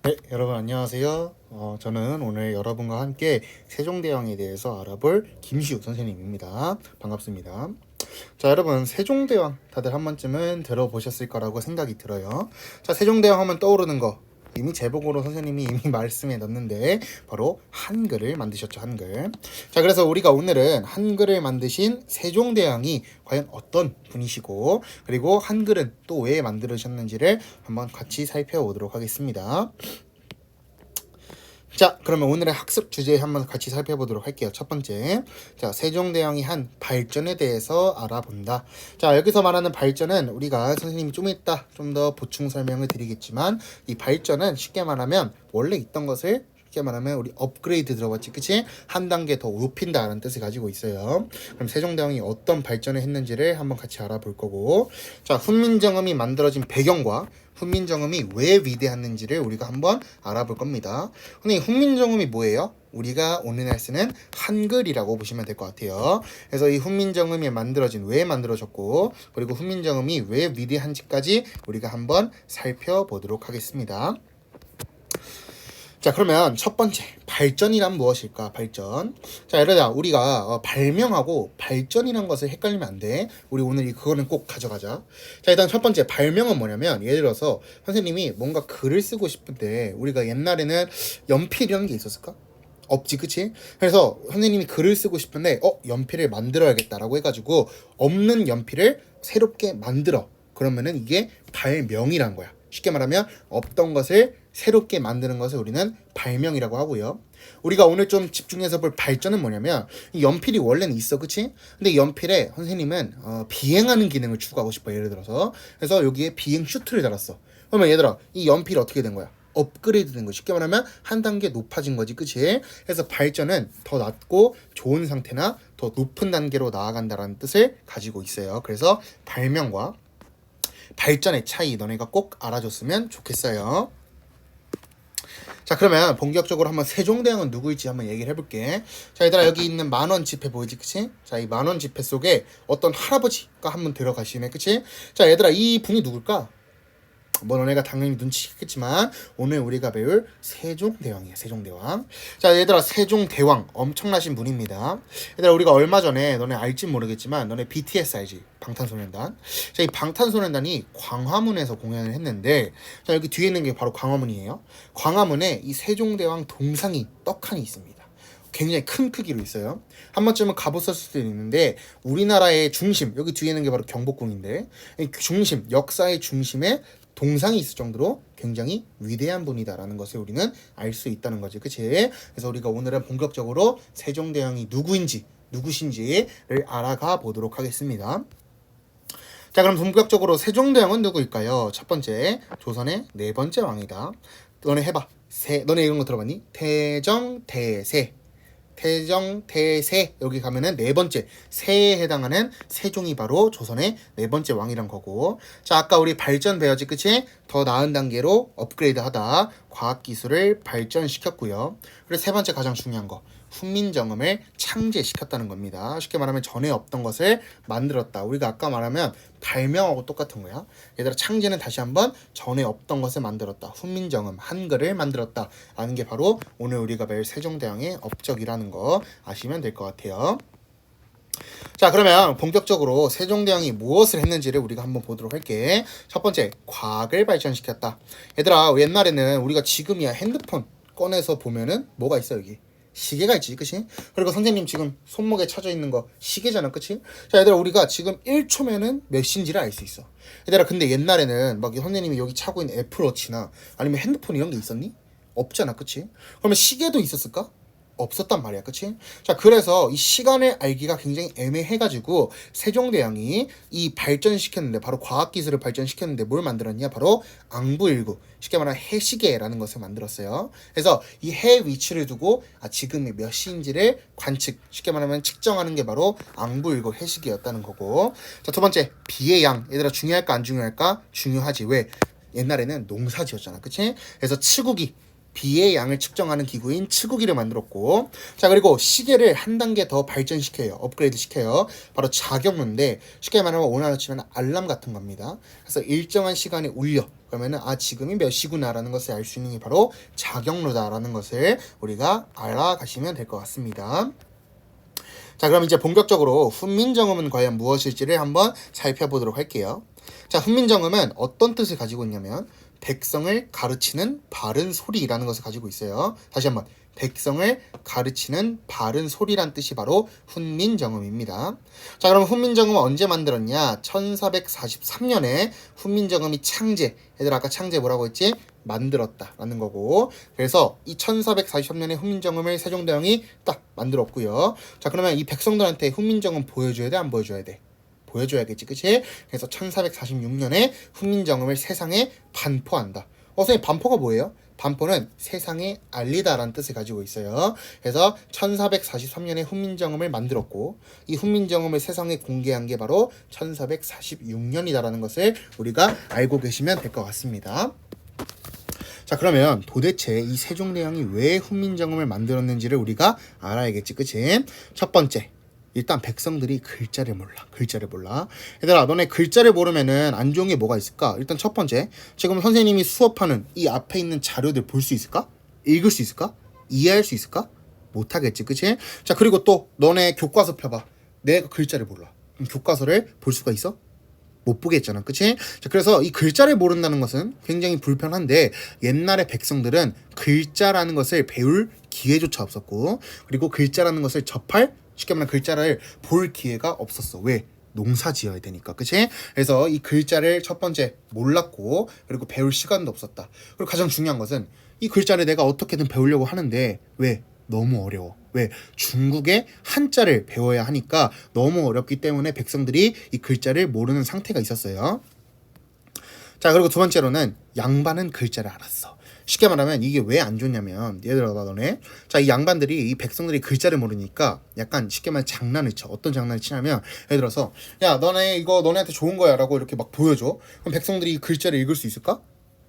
네, 여러분 안녕하세요. 저는 오늘 여러분과 함께 세종대왕에 대해서 알아볼 김시우 선생님입니다. 반갑습니다. 자, 여러분 세종대왕 다들 한 번쯤은 들어보셨을 거라고 생각이 들어요. 자, 세종대왕 하면 떠오르는 거 이미 제목으로 선생님이 이미 말씀해 놨는데 바로 한글을 만드셨죠. 한글. 자, 그래서 우리가 오늘은 한글을 만드신 세종대왕이 과연 어떤 분이시고 그리고 한글은 또 왜 만들으셨는지를 한번 같이 살펴보도록 하겠습니다. 자, 그러면 오늘의 학습 주제 한번 같이 살펴보도록 할게요. 첫 번째, 자, 세종대왕이 한 발전에 대해서 알아본다. 자, 여기서 말하는 발전은 우리가 선생님이 좀 이따 좀 더 보충 설명을 드리겠지만 이 발전은 쉽게 말하면 원래 있던 것을 쉽게 말하면 우리 업그레이드 들어봤지, 그치? 한 단계 더 높인다라는 뜻을 가지고 있어요. 그럼 세종대왕이 어떤 발전을 했는지를 한번 같이 알아볼 거고, 자, 훈민정음이 만들어진 배경과 훈민정음이 왜 위대했는지를 우리가 한번 알아볼 겁니다. 근데 훈민정음이 뭐예요? 우리가 오늘날 쓰는 한글이라고 보시면 될 것 같아요. 그래서 이 훈민정음이 왜 만들어졌고 그리고 훈민정음이 왜 위대한지까지 우리가 한번 살펴보도록 하겠습니다. 자, 그러면 첫 번째 발전이란 무엇일까? 발전. 자, 예를 들어 우리가 발명하고 발전이란 것을 헷갈리면 안 돼. 우리 오늘 그거는 꼭 가져가자. 자, 일단 첫 번째 발명은 뭐냐면 예를 들어서 선생님이 뭔가 글을 쓰고 싶은데 우리가 옛날에는 연필 이런 게 있었을까? 없지, 그치? 그래서 선생님이 글을 쓰고 싶은데 연필을 만들어야겠다라고 해가지고 없는 연필을 새롭게 만들어. 그러면은 이게 발명이란 거야. 쉽게 말하면 없던 것을 새롭게 만드는 것을 우리는 발명이라고 하고요. 우리가 오늘 좀 집중해서 볼 발전은 뭐냐면 이 연필이 원래는 있어, 그치? 근데 연필에 선생님은 비행하는 기능을 추가하고 싶어. 예를 들어서 그래서 여기에 비행 슈트를 달았어. 그러면 얘들아 이 연필이 어떻게 된 거야? 업그레이드 된 거. 쉽게 말하면 한 단계 높아진 거지, 그치? 그래서 발전은 더 낮고 좋은 상태나 더 높은 단계로 나아간다라는 뜻을 가지고 있어요. 그래서 발명과 발전의 차이 너네가 꼭 알아줬으면 좋겠어요. 자, 그러면 본격적으로 한번 세종대왕은 누구일지 한번 얘기를 해볼게. 자, 얘들아 여기 있는 만원 지폐 보이지, 그치? 자, 이 만원 지폐 속에 어떤 할아버지가 한번 들어가시네, 그치? 자, 얘들아 이 분이 누굴까? 뭐 너네가 당연히 눈치챘겠지만 오늘 우리가 배울 세종대왕이야. 세종대왕. 자, 얘들아 세종대왕 엄청나신 분입니다. 얘들아 우리가 얼마 전에 너네 알진 모르겠지만 너네 BTS 알지? 방탄소년단. 자, 이 방탄소년단이 광화문에서 공연을 했는데 자, 여기 뒤에 있는 게 바로 광화문이에요. 광화문에 이 세종대왕 동상이 떡하니 있습니다. 굉장히 큰 크기로 있어요. 한 번쯤은 가보셨을 수도 있는데 우리나라의 중심, 여기 뒤에 있는 게 바로 경복궁인데 이 중심, 역사의 중심에 동상이 있을 정도로 굉장히 위대한 분이다라는 것을 우리는 알 수 있다는 거지, 그치? 그래서 우리가 오늘은 본격적으로 세종대왕이 누구신지를 알아가 보도록 하겠습니다. 자, 그럼 본격적으로 세종대왕은 누구일까요? 첫 번째, 조선의 네 번째 왕이다. 너네 해봐. 너네 이런 거 들어봤니? 태정대세. 태정대세. 여기 가면은 네 번째 세에 해당하는 세종이 바로 조선의 네 번째 왕이란 거고. 자, 아까 우리 발전 배웠지, 그치? 더 나은 단계로 업그레이드하다 과학기술을 발전시켰고요. 그리고 세 번째 가장 중요한 거 훈민정음을 창제시켰다는 겁니다. 쉽게 말하면 전에 없던 것을 만들었다. 우리가 아까 말하면 발명하고 똑같은 거야. 얘들아 창제는 다시 한번 전에 없던 것을 만들었다. 훈민정음 한글을 만들었다 라는 게 바로 오늘 우리가 배울 세종대왕의 업적이라는 거 아시면 될 것 같아요. 자, 그러면 본격적으로 세종대왕이 무엇을 했는지를 우리가 한번 보도록 할게. 첫 번째, 과학을 발전시켰다. 얘들아 옛날에는 우리가 지금이야 핸드폰 꺼내서 보면은 뭐가 있어? 여기 시계가 있지, 그치? 그리고 선생님 지금 손목에 차져 있는 거 시계잖아, 그치? 자, 얘들아 우리가 지금 1초면은 몇 시인지를 알 수 있어. 얘들아 근데 옛날에는 막 선생님이 여기 차고 있는 애플워치나 아니면 핸드폰 이런 게 있었니? 없잖아, 그치? 그러면 시계도 있었을까? 없었단 말이야, 그치? 자, 그래서 이 시간을 알기가 굉장히 애매해가지고 세종대왕이 이 발전시켰는데 바로 과학기술을 발전시켰는데 뭘 만들었냐? 바로 앙부일구, 쉽게 말하면 해시계라는 것을 만들었어요. 그래서 이 해 위치를 두고 지금이 몇 시인지를 관측, 쉽게 말하면 측정하는 게 바로 앙부일구 해시계였다는 거고. 자, 두 번째 비의 양. 얘들아 중요할까 안 중요할까? 중요하지. 왜? 옛날에는 농사 지었잖아, 그치? 그래서 치국이 비의 양을 측정하는 기구인 측우기를 만들었고, 자 그리고 시계를 한 단계 더 발전시켜요. 업그레이드 시켜요. 바로 자경로인데 쉽게 말하면 오늘로 치면 알람 같은 겁니다. 그래서 일정한 시간에 울려. 그러면은 지금이 몇 시구나라는 것을 알 수 있는 게 바로 자경로다라는 것을 우리가 알아가시면 될 것 같습니다. 자 그럼 이제 본격적으로 훈민정음은 과연 무엇일지를 한번 살펴보도록 할게요. 자 훈민정음은 어떤 뜻을 가지고 있냐면 백성을 가르치는 바른 소리라는 것을 가지고 있어요. 다시 한번 백성을 가르치는 바른 소리란 뜻이 바로 훈민정음입니다. 자 그럼 훈민정음은 언제 만들었냐? 1443년에 훈민정음이 창제, 얘들 아까 창제 뭐라고 했지? 만들었다 라는 거고, 그래서 이 1443년에 훈민정음을 세종대왕이 딱 만들었고요. 자 그러면 이 백성들한테 훈민정음 보여줘야 돼, 안 보여줘야 돼? 보여줘야겠지, 그치? 그래서 1446년에 훈민정음을 세상에 반포한다. 선생님 반포가 뭐예요? 반포는 세상에 알리다라는 뜻을 가지고 있어요. 그래서 1443년에 훈민정음을 만들었고, 이 훈민정음을 세상에 공개한 게 바로 1446년이다라는 것을 우리가 알고 계시면 될 것 같습니다. 자 그러면 도대체 이 세종대왕이 왜 훈민정음을 만들었는지를 우리가 알아야겠지, 그치? 첫 번째, 일단 백성들이 글자를 몰라. 얘들아 너네 글자를 모르면은 안 좋은 게 뭐가 있을까? 일단 첫 번째, 지금 선생님이 수업하는 이 앞에 있는 자료들 볼 수 있을까? 읽을 수 있을까? 이해할 수 있을까? 못하겠지, 그치? 자 그리고 또 너네 교과서 펴봐. 내가 글자를 몰라. 그럼 교과서를 볼 수가 있어? 못 보겠잖아, 그치? 자 그래서 이 글자를 모른다는 것은 굉장히 불편한데, 옛날의 백성들은 글자라는 것을 배울 기회조차 없었고, 그리고 글자라는 것을 접할, 쉽게 말하면 글자를 볼 기회가 없었어. 왜? 농사 지어야 되니까, 그치? 그래서 이 글자를 첫 번째 몰랐고, 그리고 배울 시간도 없었다. 그리고 가장 중요한 것은 이 글자를 내가 어떻게든 배우려고 하는데 왜? 너무 어려워. 왜? 중국의 한자를 배워야 하니까 너무 어렵기 때문에 백성들이 이 글자를 모르는 상태가 있었어요. 자 그리고 두 번째로는 양반은 글자를 알았어. 쉽게 말하면 이게 왜 안 좋냐면, 얘들아 너네, 자 이 양반들이, 이 백성들이 글자를 모르니까 약간 쉽게 말하면 장난을 쳐. 어떤 장난을 치냐면, 예를 들어서 야 너네 이거 너네한테 좋은 거야 라고 이렇게 막 보여줘. 그럼 백성들이 이 글자를 읽을 수 있을까?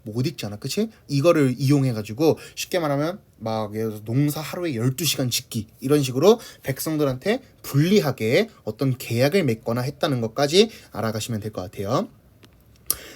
못 읽잖아, 그치? 이거를 이용해가지고 쉽게 말하면 막 예를 들어서 농사 하루에 12시간 짓기 이런 식으로 백성들한테 불리하게 어떤 계약을 맺거나 했다는 것까지 알아가시면 될 것 같아요.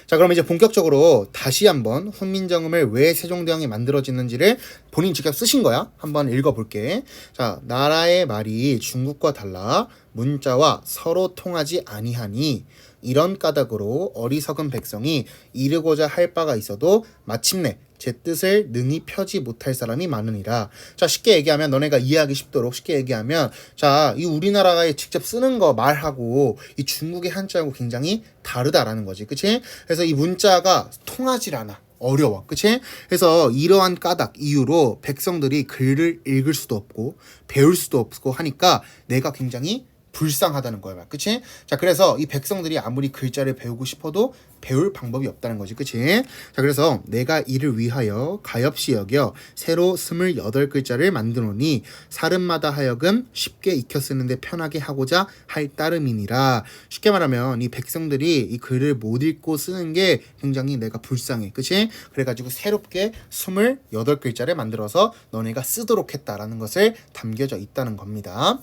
자 그럼 이제 본격적으로 다시 한번 훈민정음을 왜 세종대왕이 만들어지는지를 본인 직접 쓰신 거야. 한번 읽어볼게. 자 나라의 말이 중국과 달라 문자와 서로 통하지 아니하니 이런 까닭으로 어리석은 백성이 이르고자 할 바가 있어도 마침내 제 뜻을 능히 펴지 못할 사람이 많으니라. 자 쉽게 얘기하면, 너네가 이해하기 쉽도록 쉽게 얘기하면, 자 이 우리나라에 직접 쓰는 거 말하고 이 중국의 한자하고 굉장히 다르다라는 거지, 그치? 그래서 이 문자가 통하질 않아. 어려워, 그치? 그래서 이러한 까닭 이유로 백성들이 글을 읽을 수도 없고 배울 수도 없고 하니까 내가 굉장히 불쌍하다는 거야, 그치? 자 그래서 이 백성들이 아무리 글자를 배우고 싶어도 배울 방법이 없다는 거지, 그치? 자 그래서 내가 이를 위하여 가엾이 여겨 새로 28글자를 만드노니 사람마다 하여금 쉽게 익혀 쓰는데 편하게 하고자 할 따름이니라. 쉽게 말하면 이 백성들이 이 글을 못 읽고 쓰는 게 굉장히 내가 불쌍해, 그치? 그래가지고 새롭게 28글자를 만들어서 너네가 쓰도록 했다라는 것을 담겨져 있다는 겁니다.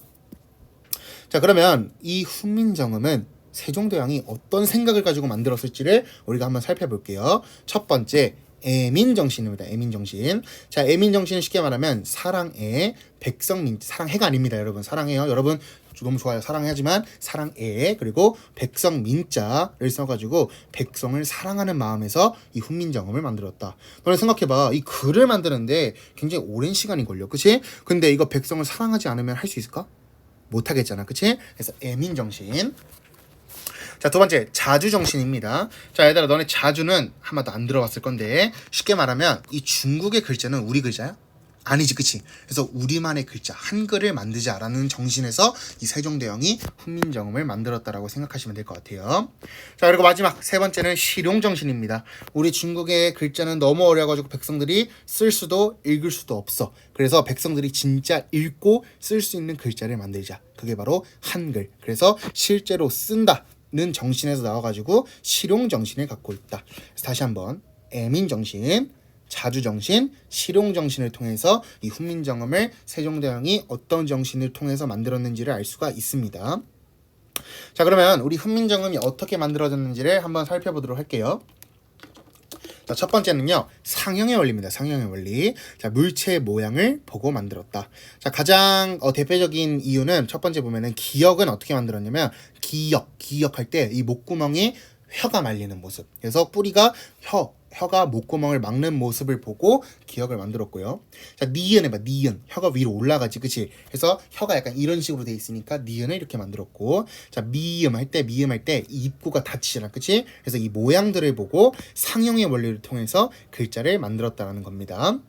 자 그러면 이 훈민정음은 세종대왕이 어떤 생각을 가지고 만들었을지를 우리가 한번 살펴볼게요. 첫 번째, 애민정신입니다. 애민정신. 자 애민정신은 쉽게 말하면 사랑애, 백성민, 사랑해가 아닙니다 여러분. 사랑해요 여러분, 너무 좋아요. 사랑하지만 사랑애, 그리고 백성민자를 써가지고 백성을 사랑하는 마음에서 이 훈민정음을 만들었다. 너네 생각해봐. 이 글을 만드는데 굉장히 오랜 시간이 걸려, 그치? 근데 이거 백성을 사랑하지 않으면 할 수 있을까? 못하겠잖아, 그치? 그래서 애민정신. 자 두 번째, 자주정신입니다. 자 얘들아 너네 자주는 한 번도 안 들어봤을 건데, 쉽게 말하면 이 중국의 글자는 우리 글자야? 아니지, 그치? 그래서 우리만의 글자 한글을 만들자라는 정신에서 이 세종대왕이 훈민정음을 만들었다라고 생각하시면 될 것 같아요. 자 그리고 마지막 세 번째는 실용정신입니다. 우리 중국의 글자는 너무 어려워가지고 백성들이 쓸 수도 읽을 수도 없어. 그래서 백성들이 진짜 읽고 쓸 수 있는 글자를 만들자. 그게 바로 한글. 그래서 실제로 쓴다는 정신에서 나와가지고 실용정신을 갖고 있다. 그래서 다시 한번 애민정신, 자주정신, 실용정신을 통해서 이 훈민정음을 세종대왕이 어떤 정신을 통해서 만들었는지를 알 수가 있습니다. 자, 그러면 우리 훈민정음이 어떻게 만들어졌는지를 한번 살펴보도록 할게요. 자, 첫 번째는요, 상형의 원리입니다. 상형의 원리. 자, 물체의 모양을 보고 만들었다. 자, 가장 대표적인 이유는 첫 번째 보면은 기역은 어떻게 만들었냐면, 기역할 때 이 목구멍이 혀가 말리는 모습. 그래서 뿌리가 혀가 목구멍을 막는 모습을 보고 기역을 만들었고요. 자, 니은 해봐. 니은. 혀가 위로 올라가지. 그치? 그래서 혀가 약간 이런 식으로 돼 있으니까 니은을 이렇게 만들었고, 자, 미음 할 때 이 입구가 닫히잖아. 그치? 그래서 이 모양들을 보고 상형의 원리를 통해서 글자를 만들었다는 겁니다.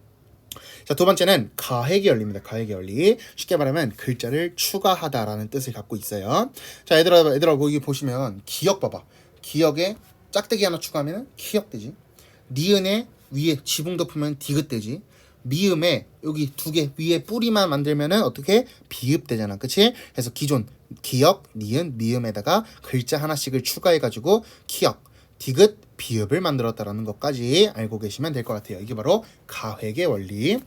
자, 두 번째는 가획의 원리입니다. 가획의 원리. 쉽게 말하면 글자를 추가하다라는 뜻을 갖고 있어요. 자, 얘들아 여기 보시면 기역 봐봐. 기역에 짝대기 하나 추가하면 키역 되지. 니은에 위에 지붕 덮으면 디귿 되지. 미음에 여기 두 개 위에 뿌리만 만들면은 어떻게 비읍 되잖아. 그치? 그래서 기존 기역, 니은, 미음에다가 글자 하나씩을 추가해가지고 키역, 디귿, 비읍을 만들었다라는 것까지 알고 계시면 될 것 같아요. 이게 바로 가획의 원리.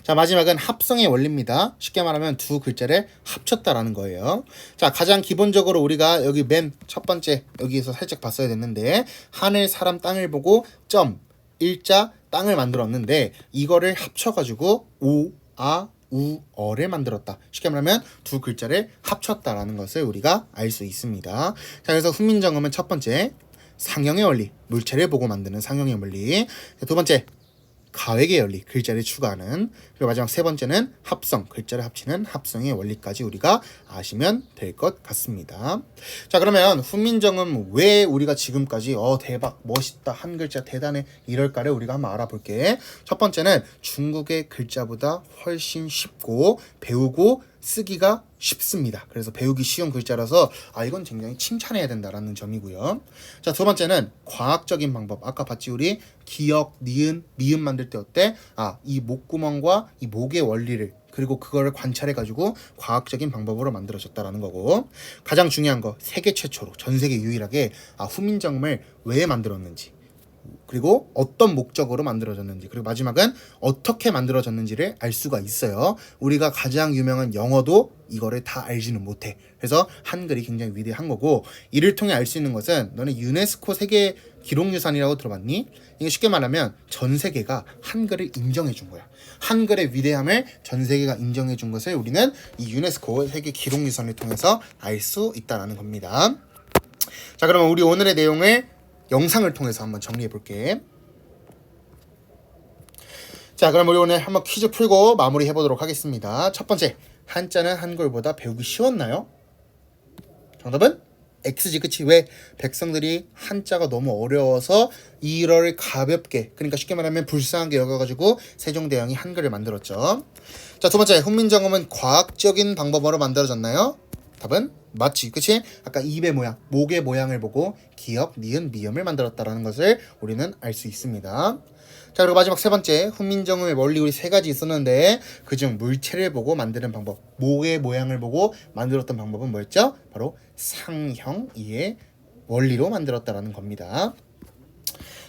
자, 마지막은 합성의 원리입니다. 쉽게 말하면 두 글자를 합쳤다라는 거예요. 자, 가장 기본적으로 우리가 여기 맨 첫 번째 여기에서 살짝 봤어야 됐는데, 하늘, 사람, 땅을 보고 점, 일자, 땅을 만들었는데 이거를 합쳐가지고 오, 아, 우, 어를 만들었다. 쉽게 말하면 두 글자를 합쳤다라는 것을 우리가 알 수 있습니다. 자, 그래서 훈민정음은 첫 번째 상형의 원리, 물체를 보고 만드는 상형의 원리. 두 번째 가획의 원리, 글자를 추가하는. 그리고 마지막 세 번째는 합성, 글자를 합치는 합성의 원리까지 우리가 아시면 될 것 같습니다. 자, 그러면 훈민정음 왜 우리가 지금까지 대박, 멋있다, 한 글자 대단해 이럴까를 우리가 한번 알아볼게. 첫 번째는 중국의 글자보다 훨씬 쉽고 배우고 쓰기가 쉽습니다. 그래서 배우기 쉬운 글자라서 이건 굉장히 칭찬해야 된다라는 점이고요. 자, 두 번째는 과학적인 방법. 아까 봤지 우리 기역, 니은, 미음 만들 때 어때? 이 목구멍과 이 목의 원리를 그리고 그거를 관찰해가지고 과학적인 방법으로 만들어졌다라는 거고, 가장 중요한 거 세계 최초로 전 세계 유일하게 훈민정음을 왜 만들었는지, 그리고 어떤 목적으로 만들어졌는지, 그리고 마지막은 어떻게 만들어졌는지를 알 수가 있어요. 우리가 가장 유명한 영어도 이거를 다 알지는 못해. 그래서 한글이 굉장히 위대한 거고, 이를 통해 알 수 있는 것은, 너네 유네스코 세계 기록유산이라고 들어봤니? 이게 쉽게 말하면 전 세계가 한글을 인정해 준 거야. 한글의 위대함을 전 세계가 인정해 준 것을 우리는 이 유네스코 세계 기록유산을 통해서 알 수 있다는 겁니다. 자, 그러면 우리 오늘의 내용을 영상을 통해서 한번 정리해 볼게. 자, 그럼 우리 오늘 한번 퀴즈 풀고 마무리 해보도록 하겠습니다. 첫 번째, 한자는 한글보다 배우기 쉬웠나요? 정답은 X지. 그치? 왜? 백성들이 한자가 너무 어려워서 이를 가볍게, 그러니까 쉽게 말하면 불쌍하게 여겨가지고 세종대왕이 한글을 만들었죠. 자, 두 번째, 훈민정음은 과학적인 방법으로 만들어졌나요? 답은 맞지. 그치? 아까 입의 모양, 목의 모양을 보고 기역, 니은, 미음을 만들었다라는 것을 우리는 알 수 있습니다. 자, 그리고 마지막 세 번째, 훈민정음의 원리 우리 세 가지 있었는데 그중 물체를 보고 만드는 방법, 목의 모양을 보고 만들었던 방법은 뭐였죠? 바로 상형의 원리로 만들었다라는 겁니다.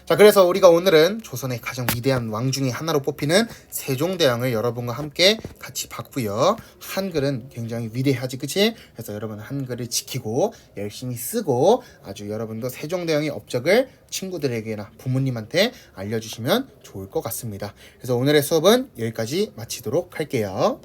자, 그래서 우리가 오늘은 조선의 가장 위대한 왕 중에 하나로 뽑히는 세종대왕을 여러분과 함께 같이 봤고요. 한글은 굉장히 위대하지, 그치? 그래서 여러분 한글을 지키고 열심히 쓰고 아주 여러분도 세종대왕의 업적을 친구들에게나 부모님한테 알려주시면 좋을 것 같습니다. 그래서 오늘의 수업은 여기까지 마치도록 할게요.